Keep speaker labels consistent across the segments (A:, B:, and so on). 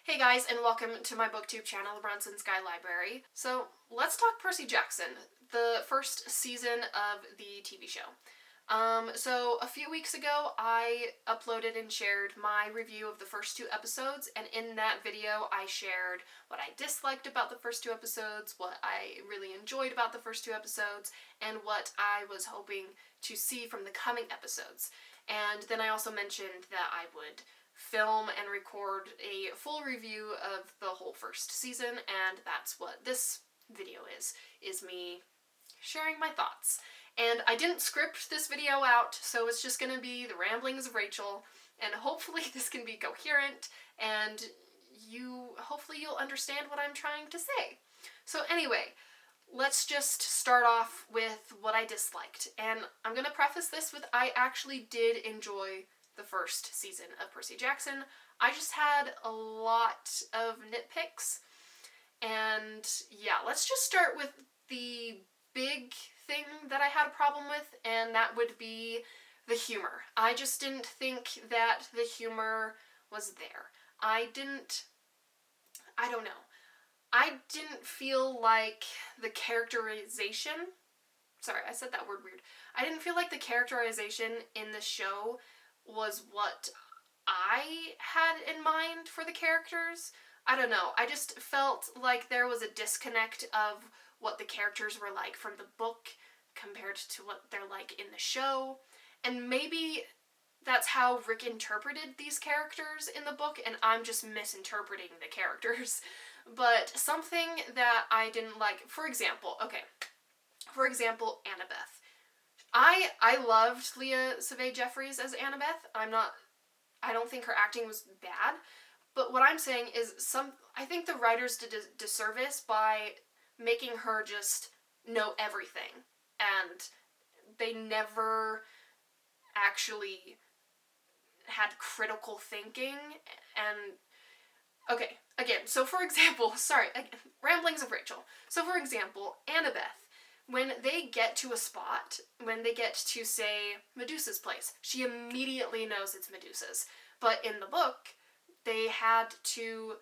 A: Hey guys, and welcome to my booktube channel, the Brunson Sky Library. So let's talk Percy Jackson, the first season of the TV show. So a few weeks ago, I uploaded and shared my review of the first two episodes, and in that video, I shared what I disliked about the first two episodes, what I really enjoyed about the first two episodes, and what I was hoping to see from the coming episodes. And then I also mentioned that I would film and record a full review of the whole first season, and that's what this video is me sharing my thoughts. And I didn't script this video out, so it's just gonna be the ramblings of Rachel, and hopefully this can be coherent, and hopefully you'll understand what I'm trying to say. So anyway, let's just start off with what I disliked. And I'm gonna preface this with I actually did enjoy the first season of Percy Jackson. I just had a lot of nitpicks. And yeah, let's just start with the big thing that I had a problem with, and that would be the humor. I just didn't think that the humor was there. I don't know. I didn't feel like the characterization, sorry, I said that word weird. I didn't feel like the characterization in the show was what I had in mind for the characters. I don't know. I just felt like there was a disconnect of what the characters were like from the book compared to what they're like in the show. And maybe that's how Rick interpreted these characters in the book, and I'm just misinterpreting the characters. But something that I didn't like, for example, Annabeth. I loved Leah Savay-Jeffries as Annabeth. I don't think her acting was bad, but what I'm saying is I think the writers did a disservice by making her just know everything, and they never actually had critical thinking. And okay, again, so for example, ramblings of Rachel. So for example, Annabeth, when they get to a spot, when they get to, say, Medusa's place, she immediately knows it's Medusa's. But in the book, they had to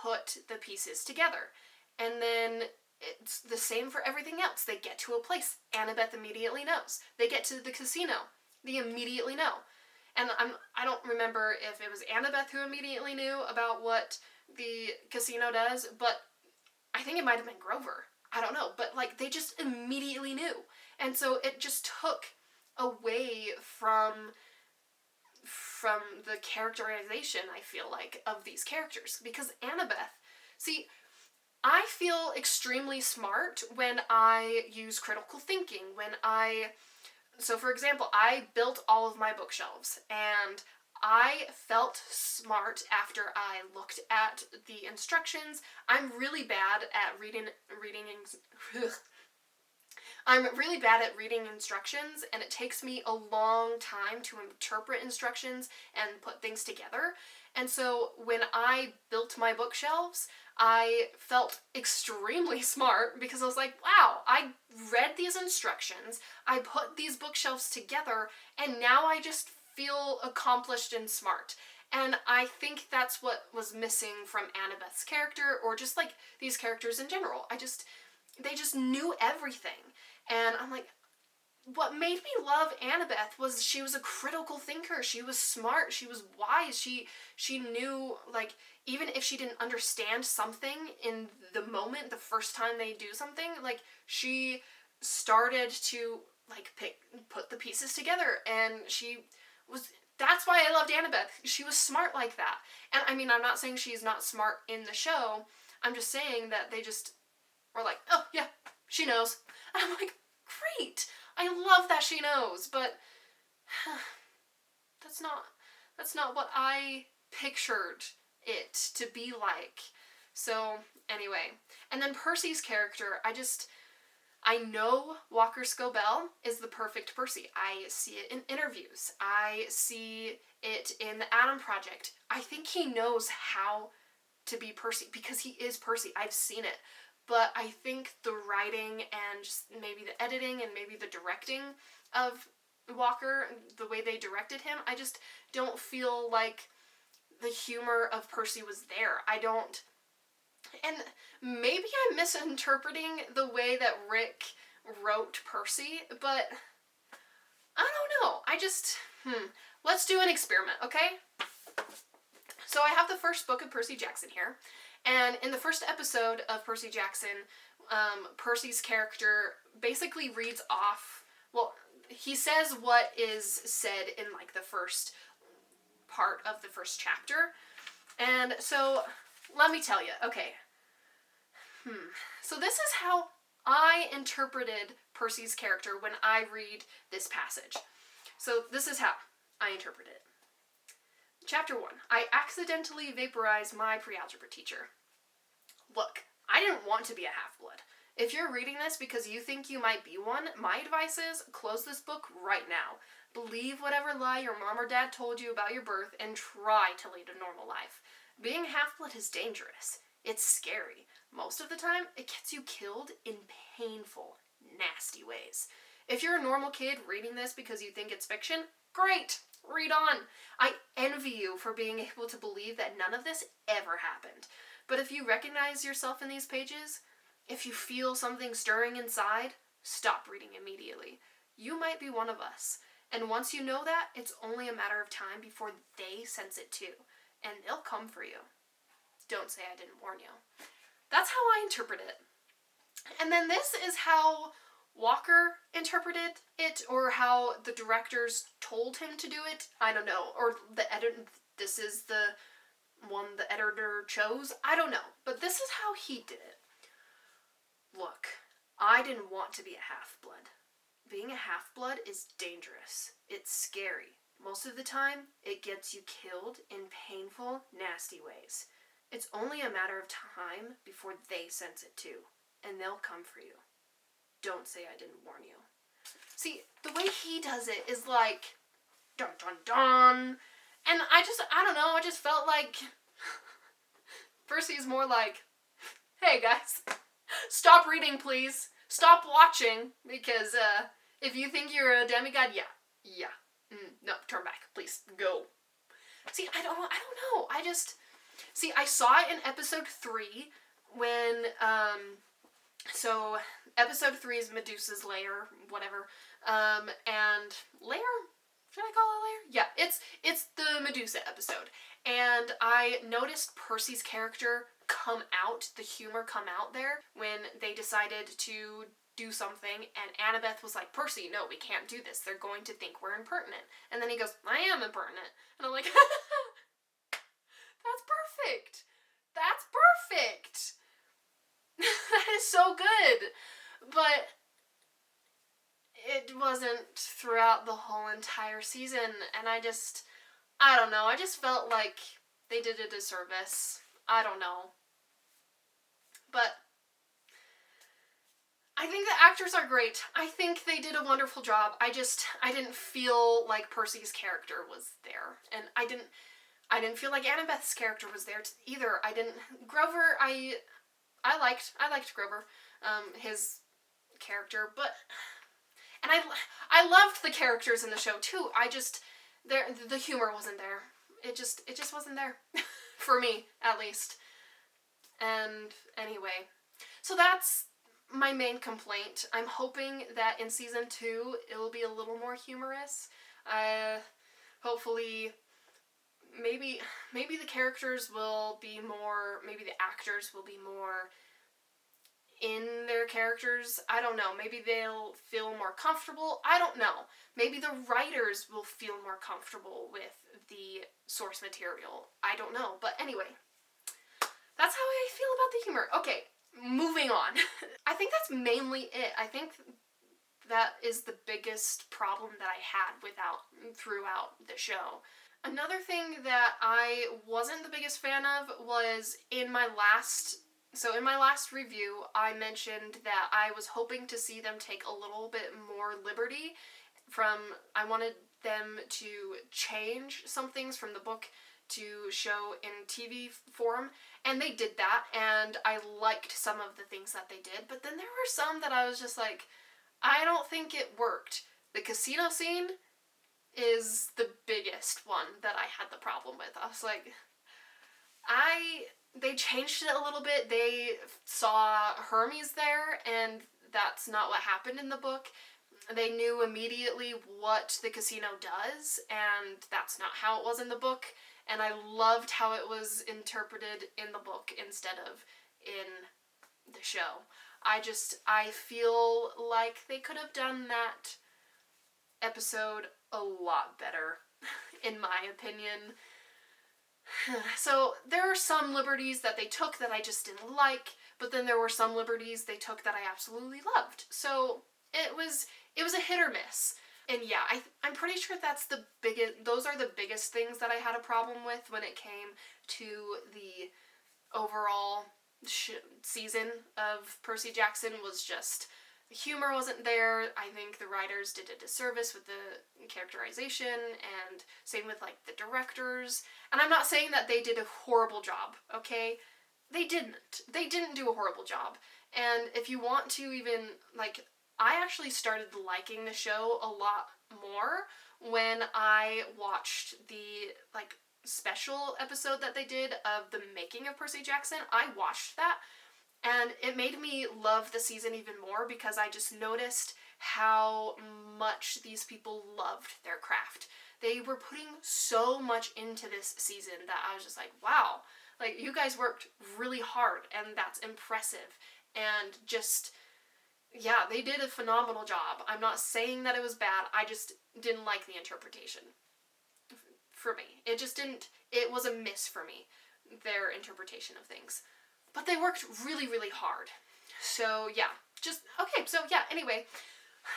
A: put the pieces together. And then it's the same for everything else. They get to a place, Annabeth immediately knows. They get to the casino, they immediately know. And I don't remember if it was Annabeth who immediately knew about what the casino does, but I think it might have been Grover. I don't know, but like they just immediately knew. And so it just took away from the characterization, I feel like, of these characters. Because Annabeth, see, I feel extremely smart when I use critical thinking, so for example, I built all of my bookshelves, and I felt smart after I looked at the instructions. I'm really bad at I'm really bad at reading instructions, and it takes me a long time to interpret instructions and put things together. And so when I built my bookshelves, I felt extremely smart because I was like, wow, I read these instructions, I put these bookshelves together, and now I just feel accomplished and smart. And I think that's what was missing from Annabeth's character, or just like these characters in general. They just knew everything. And I'm like, what made me love Annabeth was she was a critical thinker. She was smart. She was wise. She knew, like, even if she didn't understand something in the moment, the first time they do something, like, she started to, like, put the pieces together. And that's why I loved Annabeth. She was smart like that. And I mean, I'm not saying she's not smart in the show. I'm just saying that they just were like, oh, yeah, she knows. And I'm like, great. I love that she knows, but that's not what I pictured it to be like. So anyway, and then Percy's character, I know Walker Scobell is the perfect Percy. I see it in interviews. I see it in the Adam Project. I think he knows how to be Percy because he is Percy. I've seen it. But I think the writing and just maybe the editing and maybe the directing of Walker, the way they directed him, I just don't feel like the humor of Percy was there. And maybe I'm misinterpreting the way that Rick wrote Percy, but I don't know. Let's do an experiment, okay? So I have the first book of Percy Jackson here, and in the first episode of Percy Jackson, Percy's character basically reads off, well, he says what is said in, like, the first part of the first chapter, and so, let me tell you, okay. So this is how I interpreted Percy's character when I read this passage. So this is how I interpret it. Chapter 1. I accidentally vaporized my pre-algebra teacher. Look, I didn't want to be a half-blood. If you're reading this because you think you might be one, my advice is close this book right now. Believe whatever lie your mom or dad told you about your birth and try to lead a normal life. Being half-blood is dangerous. It's scary. Most of the time, it gets you killed in painful, nasty ways. If you're a normal kid reading this because you think it's fiction, great! Read on! I envy you for being able to believe that none of this ever happened. But if you recognize yourself in these pages, if you feel something stirring inside, stop reading immediately. You might be one of us. And once you know that, it's only a matter of time before they sense it too. And they'll come for you. Don't say I didn't warn you. That's how I interpret it. And then this is how Walker interpreted it, or how the directors told him to do it. I don't know. Or the editor, this is the one the editor chose. I don't know. But this is how he did it. Look, I didn't want to be a half-blood. Being a half-blood is dangerous. It's scary. Most of the time, it gets you killed in painful, nasty ways. It's only a matter of time before they sense it too, and they'll come for you. Don't say I didn't warn you. See, the way he does it is like, dun dun dun, and I don't know, I just felt like Percy's more like, hey guys, stop reading please, stop watching, because if you think you're a demigod, yeah, no, turn back, please, go. See, I don't know, see, I saw it in episode 3 when, so episode 3 is Medusa's lair, whatever, and lair? Should I call it lair? Yeah, it's the Medusa episode, and I noticed Percy's character come out, the humor come out there, when they decided to do something, and Annabeth was like, Percy, no, we can't do this, they're going to think we're impertinent, and then he goes, I am impertinent, and I'm like, that's perfect! That's perfect! That is so good! But it wasn't throughout the whole entire season, and I don't know, I just felt like they did a disservice. I don't know. But I think the actors are great. I think they did a wonderful job. I didn't feel like Percy's character was there, and I didn't feel like Annabeth's character was there either. Grover, I liked Grover, his character, but, and I loved the characters in the show too. The humor wasn't there. It just wasn't there. For me, at least. And anyway, so that's my main complaint. I'm hoping that in season 2, it will be a little more humorous. Hopefully, maybe the characters will be more, maybe the actors will be more in their characters. I don't know. Maybe they'll feel more comfortable. I don't know. Maybe the writers will feel more comfortable with the source material. I don't know. But anyway, that's how I feel about the humor. Okay, moving on. I think that's mainly it. I think that is the biggest problem that I had throughout the show. Another thing that I wasn't the biggest fan of was in my last review, I mentioned that I was hoping to see them take a little bit more liberty I wanted them to change some things from the book to show in TV form, and they did that, and I liked some of the things that they did, but then there were some that I was just like, I don't think it worked. The casino scene is the biggest one that I had the problem with. I was like, They changed it a little bit. They saw Hermes there, and that's not what happened in the book. They knew immediately what the casino does, and that's not how it was in the book. And I loved how it was interpreted in the book instead of in the show. I feel like they could have done that episode a lot better, in my opinion. So there are some liberties that they took that I just didn't like, but then there were some liberties they took that I absolutely loved. So it was a hit or miss. And yeah, I'm pretty sure those are the biggest things that I had a problem with when it came to the overall season of Percy Jackson. Was just the humor wasn't there. I think the writers did a disservice with the characterization, and same with like the directors. And I'm not saying that they did a horrible job, okay? They didn't. They didn't do a horrible job. And if you want to even, like, I actually started liking the show a lot more when I watched the, like, special episode that they did of the making of Percy Jackson. I watched that, and it made me love the season even more because I just noticed how much these people loved their craft. They were putting so much into this season that I was just like, wow, like, you guys worked really hard, and that's impressive. And just, yeah, they did a phenomenal job. I'm not saying that it was bad, I just didn't like the interpretation. For me. It was a miss for me, their interpretation of things. But they worked really, really hard. So, yeah. Anyway.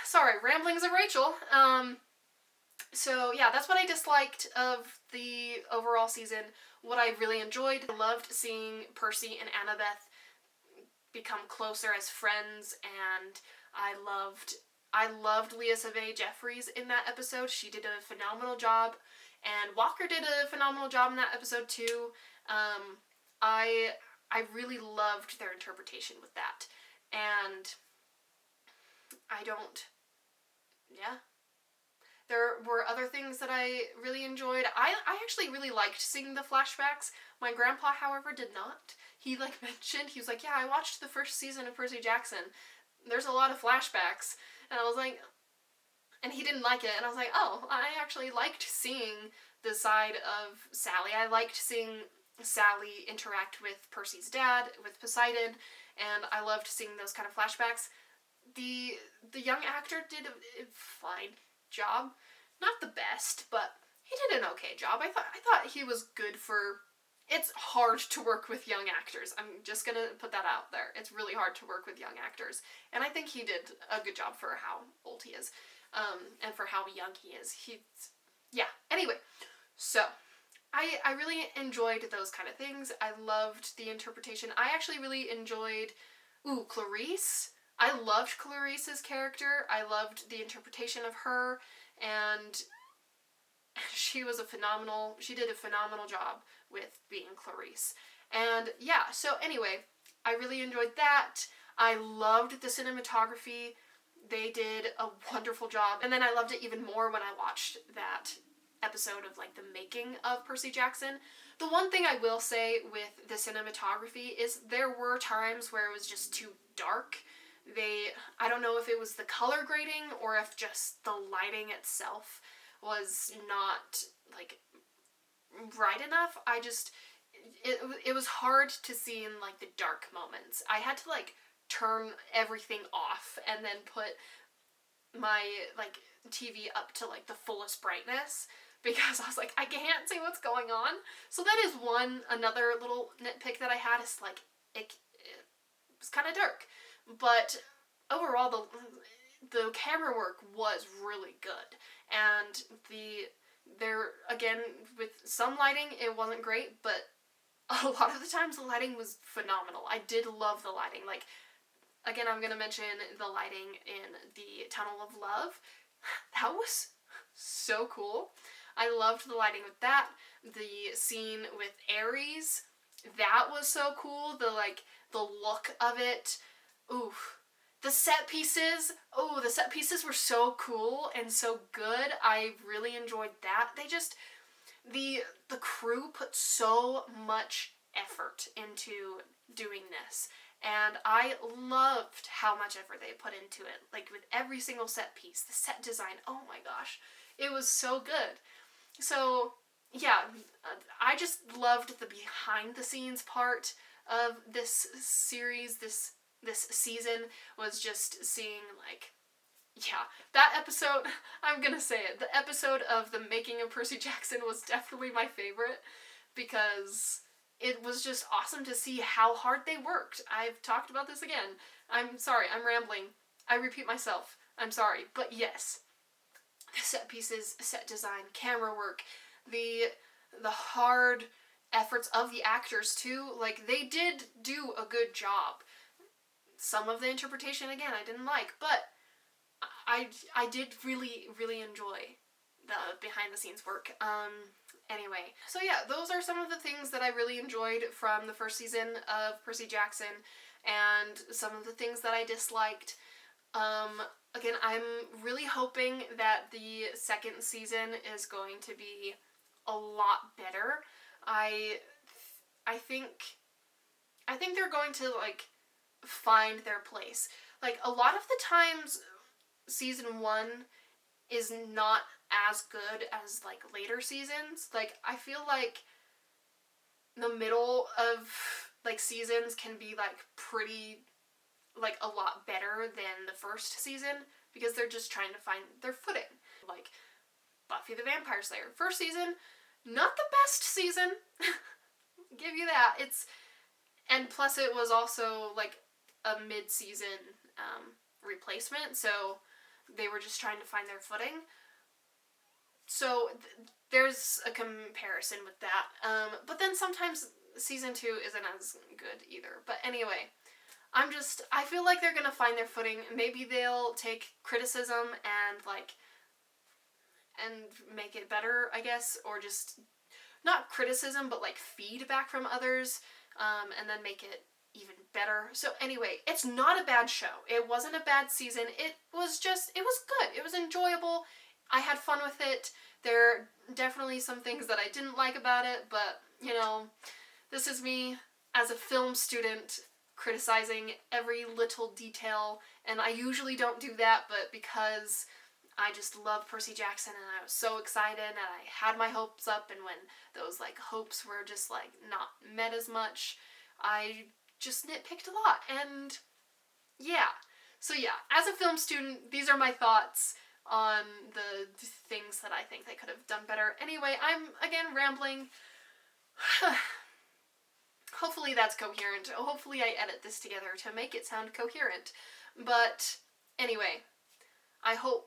A: Sorry, ramblings of Rachel. So, yeah, that's what I disliked of the overall season. What I really enjoyed, I loved seeing Percy and Annabeth become closer as friends, and I loved Leah Savay Jeffries in that episode. She did a phenomenal job, and Walker did a phenomenal job in that episode too. I really loved their interpretation with that, and yeah. There were other things that I really enjoyed. I actually really liked seeing the flashbacks. My grandpa, however, did not. He, like, mentioned, he was like, yeah, I watched the first season of Percy Jackson. There's a lot of flashbacks. And I was like, and he didn't like it. And I was like, oh, I actually liked seeing the side of Sally. I liked seeing Sally interact with Percy's dad, with Poseidon, and I loved seeing those kind of flashbacks. The young actor did a fine job. Not the best, but he did an okay job. I thought he was good for... It's hard to work with young actors. I'm just gonna put that out there. It's really hard to work with young actors. And I think he did a good job for how old he is. And for how young he is. Yeah. Anyway, so... I really enjoyed those kind of things. I loved the interpretation. I actually really enjoyed... Clarice. I loved Clarice's character. I loved the interpretation of her, and she did a phenomenal job with being Clarice. And yeah, so anyway, I really enjoyed that. I loved the cinematography. They did a wonderful job. And then I loved it even more when I watched that episode of, like, the making of Percy Jackson. The one thing I will say with the cinematography is there were times where it was just too dark. I don't know if it was the color grading or if just the lighting itself was not, like, bright enough. It was hard to see in, like, the dark moments. I had to, like, turn everything off and then put my, like, TV up to, like, the fullest brightness because I was like, I can't see what's going on. So that is another little nitpick that I had, is, like, it was kind of dark. But overall, the camera work was really good, and again, with some lighting, it wasn't great, but a lot of the times the lighting was phenomenal. I did love the lighting. Like, again, I'm gonna mention the lighting in the Tunnel of Love. That was so cool. I loved the lighting with that. The scene with Ares, that was so cool. The look of it. Ooh, the set pieces were so cool and so good. I really enjoyed that. The the crew put so much effort into doing this. And I loved how much effort they put into it. Like, with every single set piece, the set design, oh my gosh, it was so good. So, yeah, I just loved the behind the scenes part of this series, this season, was just seeing, like, yeah, that episode, I'm gonna say it, the episode of the making of Percy Jackson was definitely my favorite, because it was just awesome to see how hard they worked. I've talked about this again. I'm sorry, I'm rambling. I repeat myself. I'm sorry. But yes, the set pieces, set design, camera work, the hard efforts of the actors too, like, they did do a good job. Some of the interpretation, again, I didn't like, but I did really, really enjoy the behind the scenes work. Anyway, so yeah, those are some of the things that I really enjoyed from the first season of Percy Jackson, and some of the things that I disliked. Again, I'm really hoping that the second season is going to be a lot better. I think they're going to, like, find their place. Like, a lot of the times, season 1 is not as good as, like, later seasons. Like, I feel like the middle of, like, seasons can be, like, pretty, like, a lot better than the first season, because they're just trying to find their footing. Like, Buffy the Vampire Slayer. First season, not the best season. Give you that. And plus it was also, like, a mid-season, replacement, so they were just trying to find their footing. So there's a comparison with that. But then sometimes season 2 isn't as good either. But anyway, I feel like they're gonna find their footing. Maybe they'll take criticism and, like, and make it better, I guess, or just, not criticism, but, like, feedback from others, and then make it even better. So anyway, it's not a bad show. It wasn't a bad season. It was good. It was enjoyable. I had fun with it. There are definitely some things that I didn't like about it, but, you know, this is me as a film student criticizing every little detail, and I usually don't do that, but because I just love Percy Jackson and I was so excited and I had my hopes up, and when those, like, hopes were just, like, not met as much, I just nitpicked a lot. And yeah, so yeah, as a film student, these are my thoughts on the things that I think they could have done better. Anyway, I'm again rambling. Hopefully that's coherent. Hopefully I edit this together to make it sound coherent. But anyway, I hope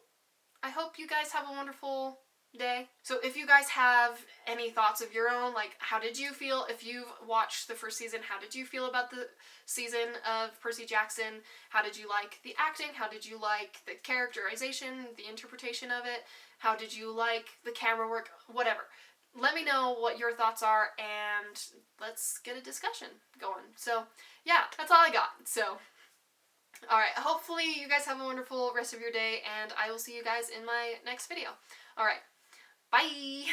A: you guys have a wonderful day. So if you guys have any thoughts of your own, like, how did you feel if you've watched the first season? How did you feel about the season of Percy Jackson? How did you like the acting? How did you like the characterization, the interpretation of it? How did you like the camera work? Whatever. Let me know what your thoughts are, and let's get a discussion going. So yeah, that's all I got. So alright, hopefully you guys have a wonderful rest of your day, and I will see you guys in my next video. Alright, bye!